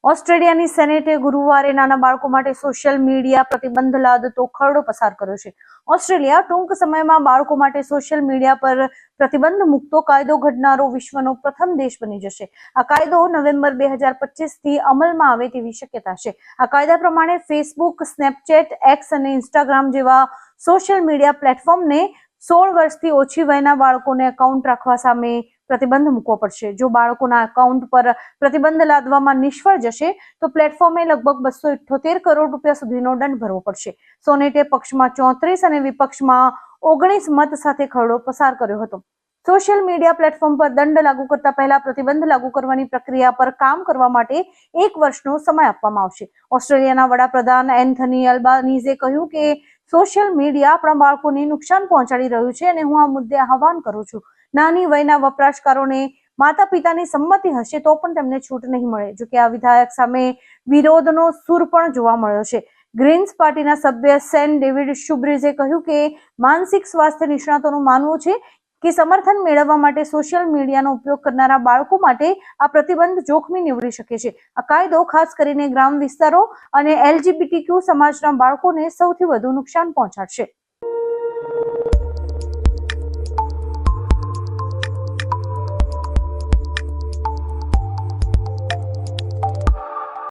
ઓસ્ટ્રેલિયાની સેનેટે ગુરુવારે નાના બાળકો માટે સોશિયલ મીડિયા પ્રતિબંધ લાદતો ખરડો પસાર કર્યો છે. ઓસ્ટ્રેલિયા ટૂંક સમયમાં બાળકો માટે સોશિયલ મીડિયા પર પ્રતિબંધ મૂકતો કાયદો ઘડનારો વિશ્વનો પ્રથમ દેશ બની જશે. આ કાયદો નવેમ્બર 2025 થી અમલમાં આવે તેવી શક્યતા છે. આ કાયદા પ્રમાણે ફેસબુક, સ્નેપચેટ, એક્સ અને ઇન્સ્ટાગ્રામ જેવા સોશિયલ મીડિયા પ્લેટફોર્મને 16 વર્ષથી ઓછી વયના બાળકોને એકાઉન્ટ રાખવા સામે પ્રતિબંધ મૂકવો પડશે. જો બાળકોના એકાઉન્ટ પર પ્રતિબંધ લાદવામાં નિષ્ફળ જશે તો પ્લેટફોર્મે લગભગ 278 કરોડ રૂપિયા સુધીનો દંડ ભરવો પડશે. સોનેટે પક્ષમાં 34 અને વિપક્ષમાં 19 મત સાથે ખરડો પસાર કર્યો હતો. સોશિયલ મીડિયા પ્લેટફોર્મ પર દંડ લાગુ કરતા પહેલા પ્રતિબંધ લાગુ કરવાની પ્રક્રિયા પર કામ કરવા માટે 1 વર્ષનો સમય આપવામાં આવશે. ઓસ્ટ્રેલિયાના વડાપ્રધાન એન્થની અલ્બાનીઝે કહ્યું કે સોશિયલ મીડિયા આપણા બાળકોને નુકસાન પહોંચાડી રહ્યું છે અને હું આ મુદ્દે આહવાન કરું છું. નાની વયના વપરાશકારોને માતા પિતાની સંમતિ હશે તો પણ તેમને છૂટ નહીં મળે. જોકે આ વિધેયક સામે વિરોધનો સૂર પણ જોવા મળ્યો છે. ગ્રીન્સ પાર્ટીના સભ્ય સેન ડેવિડ શુબ્રીઝે કહ્યું કે માનસિક સ્વાસ્થ્ય નિષ્ણાતોનું માનવું છે કે સમર્થન મેળવવા માટે સોશિયલ મીડિયાનો ઉપયોગ કરનારા બાળકો માટે આ પ્રતિબંધ જોખમી નીવડી શકે છે. આ કાયદો ખાસ કરીને ગ્રામ વિસ્તારો અને LGBTQ સમાજના બાળકોને સૌથી વધુ નુકસાન પહોંચાડશે.